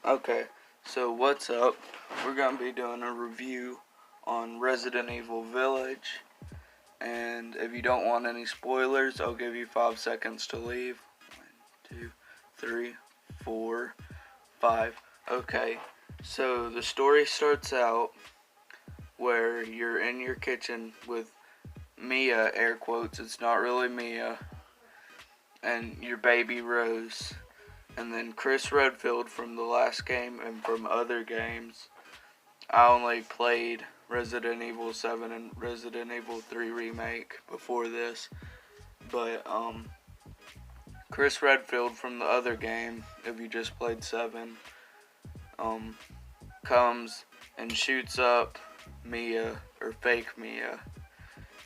Okay, so what's up? We're going to be doing a review on Resident Evil Village, and if you don't want any spoilers, I'll give you 5 seconds to leave. 1, 2, 3, 4, 5. Okay, so the story starts out where you're in your kitchen with Mia, air quotes, it's not really Mia, and your baby Rose. And then Chris Redfield from the last game and from other games. I only played Resident Evil 7 and Resident Evil 3 Remake before this. But, Chris Redfield from the other game, if you just played 7, comes and shoots up Mia, or fake Mia.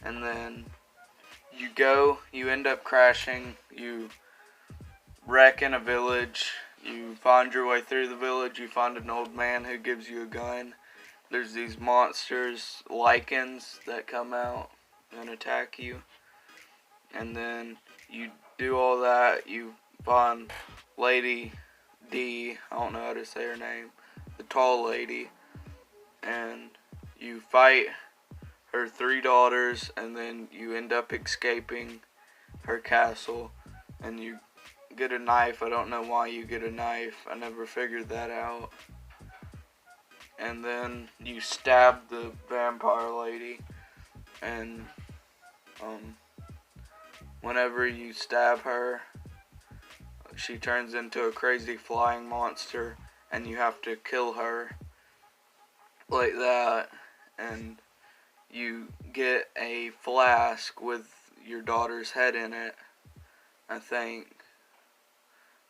And then you end up crashing, you wreck in a village, you find your way through the village, you find an old man who gives you a gun. There's these monsters, lichens, that come out and attack you. And then you do all that, you find Lady D, I don't know how to say her name, the tall lady, and you fight her 3 daughters, and then you end up escaping her castle, and you get a knife. I don't know why you get a knife. I never figured that out. And then you stab the vampire lady, and whenever you stab her, she turns into a crazy flying monster, and you have to kill her like that. And you get a flask with your daughter's head in it, I think.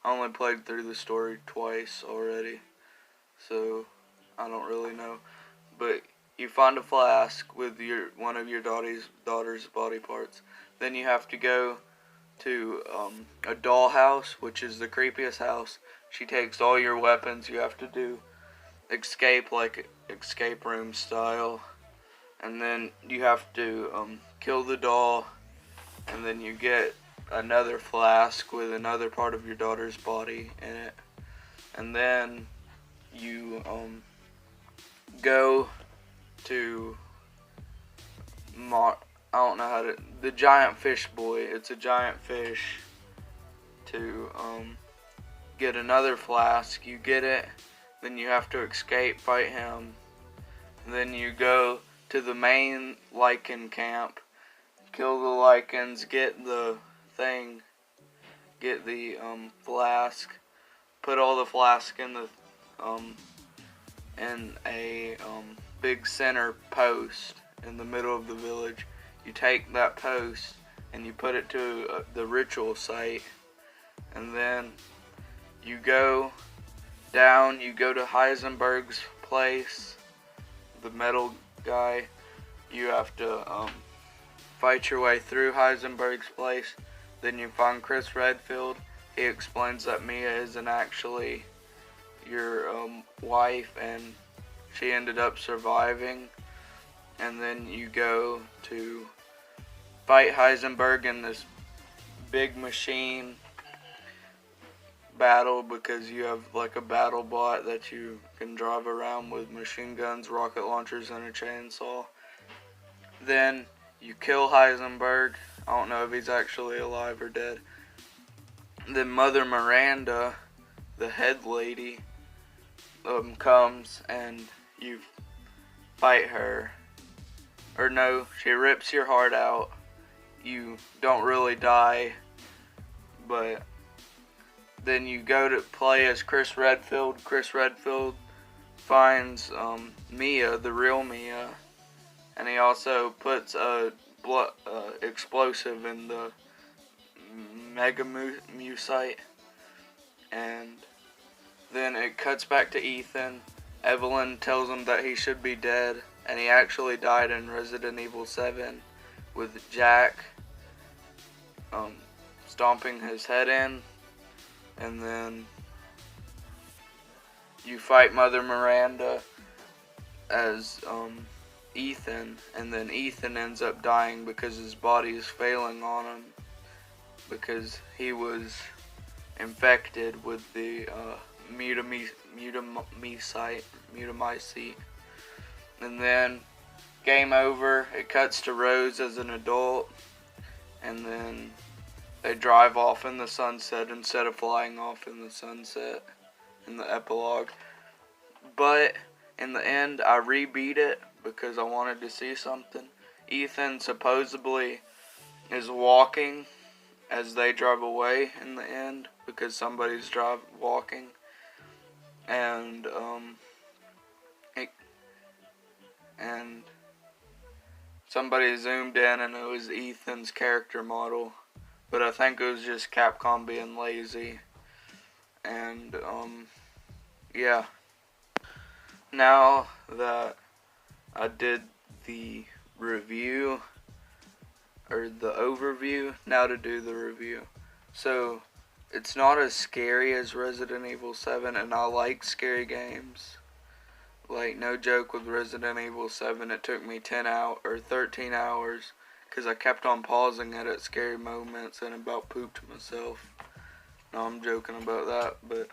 I only played through the story twice already, so I don't really know. But you find a flask with one of your daughter's body parts. Then you have to go to a dollhouse, which is the creepiest house. She takes all your weapons. You have to do escape, like escape room style. And then you have to kill the doll, and then you get another flask with another part of your daughter's body in it. And then you go to I don't know how to, the giant fish boy, it's a giant fish, to get another flask. You get it, then you have to escape, fight him, and then you go to the main lichen camp, kill the lichens, get the thing, get the flask, put all the flask in the in a big center post in the middle of the village. You take that post and you put it to the ritual site, and then you go down, you go to Heisenberg's place, the metal guy. You have to fight your way through Heisenberg's place. Then you find Chris Redfield. He explains that Mia isn't actually your wife, and she ended up surviving. And then you go to fight Heisenberg in this big machine battle, because you have like a battle bot that you can drive around with machine guns, rocket launchers, and a chainsaw. Then you kill Heisenberg. I don't know if he's actually alive or dead. Then Mother Miranda, the head lady, comes and you fight her. Or no, she rips your heart out. You don't really die, but then you go to play as Chris Redfield. Chris Redfield finds Mia, the real Mia, and he also puts a explosive in the Megamusite. And then it cuts back to Ethan. Evelyn tells him that he should be dead, and he actually died in Resident Evil 7 with Jack stomping his head in. And then you fight Mother Miranda as Ethan, and then Ethan ends up dying because his body is failing on him, because he was infected with the mutamycete. And then game over. It cuts to Rose as an adult, and then they drive off in the sunset instead of flying off in the sunset in the epilogue. But in the end, I rebeat it because I wanted to see something. Ethan supposedly is walking as they drive away in the end because somebody's walking, and somebody zoomed in and it was Ethan's character model, but I think it was just Capcom being lazy. And yeah, now that I did the review, or the overview, now to do the review. So, it's not as scary as Resident Evil 7, and I like scary games. Like, no joke, with Resident Evil 7, it took me 13 hours, because I kept on pausing it at scary moments and about pooped myself. No, I'm joking about that, but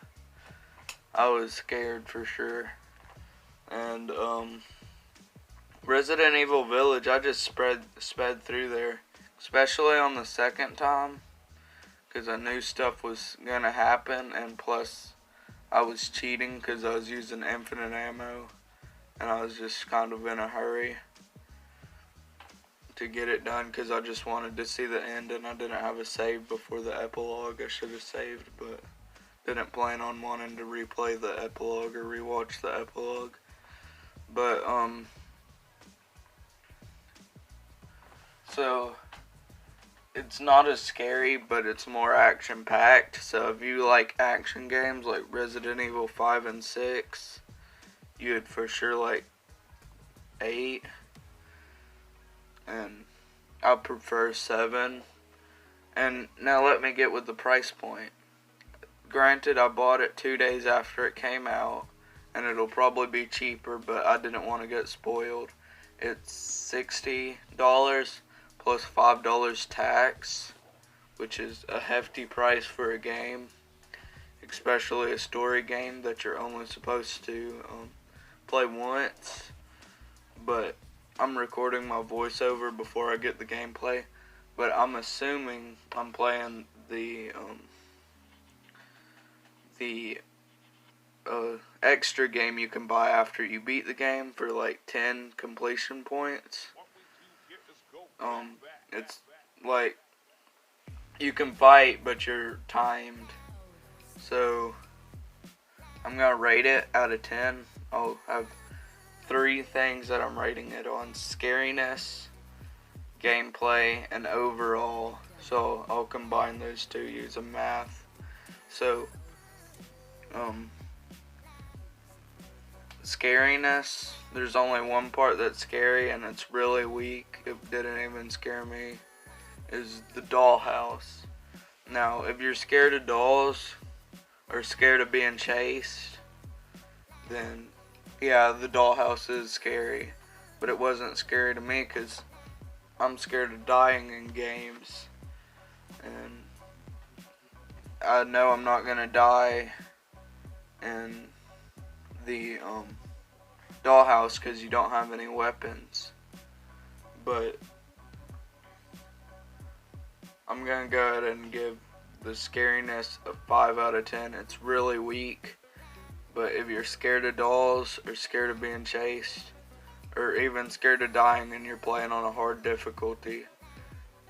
I was scared for sure. And, Resident Evil Village, I just sped through there, especially on the second time, because I knew stuff was gonna happen, and plus I was cheating because I was using infinite ammo, and I was just kind of in a hurry to get it done because I just wanted to see the end, and I didn't have a save before the epilogue. I should have saved, but didn't plan on wanting to replay the epilogue or rewatch the epilogue. But so it's not as scary, but it's more action-packed. So if you like action games like Resident Evil 5 and 6, you'd for sure like 8. And I prefer 7. And now let me get with the price point. Granted, I bought it 2 days after it came out, and it'll probably be cheaper, but I didn't want to get spoiled. It's $60 plus $5 tax, which is a hefty price for a game, especially a story game that you're only supposed to play once. But I'm recording my voiceover before I get the gameplay, but I'm assuming I'm playing the extra game you can buy after you beat the game for like 10 completion points. It's like you can fight, but you're timed. So I'm gonna rate it out of 10. I'll have 3 things that I'm rating it on: scariness, gameplay, and overall. So I'll combine those two using math. So scariness, there's only one part that's scary, and it's really weak. It didn't even scare me. Is the dollhouse. Now, if you're scared of dolls or scared of being chased, then yeah, the dollhouse is scary. But it wasn't scary to me because I'm scared of dying in games, and I know I'm not gonna die in the dollhouse because you don't have any weapons. But I'm gonna go ahead and give the scariness a 5 out of 10. It's really weak, but if you're scared of dolls or scared of being chased or even scared of dying and you're playing on a hard difficulty,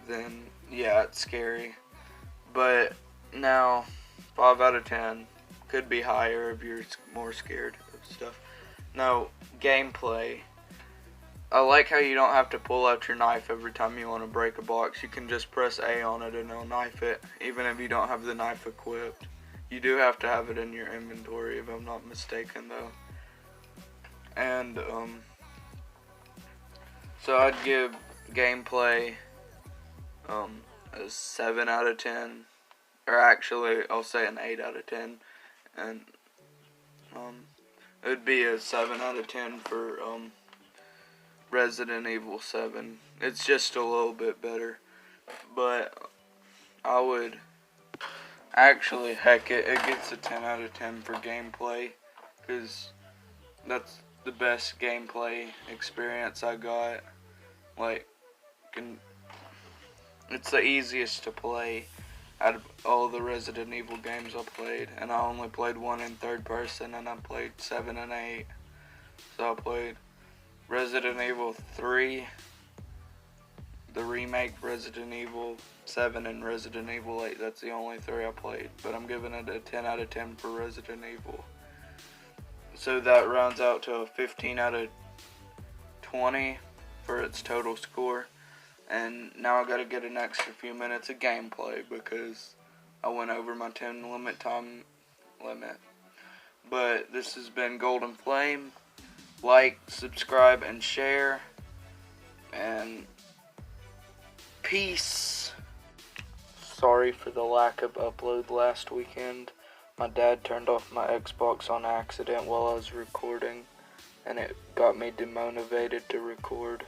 then yeah, it's scary. But now 5 out of 10. Could be higher if you're more scared of stuff. Now, gameplay. I like how you don't have to pull out your knife every time you want to break a box. You can just press A on it and it'll knife it, even if you don't have the knife equipped. You do have to have it in your inventory, if I'm not mistaken, though. And, so I'd give gameplay a 7 out of 10. Or actually, I'll say an 8 out of 10. And it would be a 7 out of 10 for Resident Evil 7. It's just a little bit better, but I would Actually, heck, it gets a 10 out of 10 for gameplay, because that's the best gameplay experience I got. Like, it's the easiest to play out of all the Resident Evil games I played, and I only played one in third person, and I played 7 and 8. So I played Resident Evil 3, the remake Resident Evil 7, and Resident Evil 8. That's the only 3 I played, but I'm giving it a 10 out of 10 for Resident Evil. So that rounds out to a 15 out of 20 for its total score. And now I gotta get an extra few minutes of gameplay because I went over my 10 time limit. But this has been Golden Flame. Like, subscribe, and share. And peace. Sorry for the lack of upload last weekend. My dad turned off my Xbox on accident while I was recording, and it got me demotivated to record.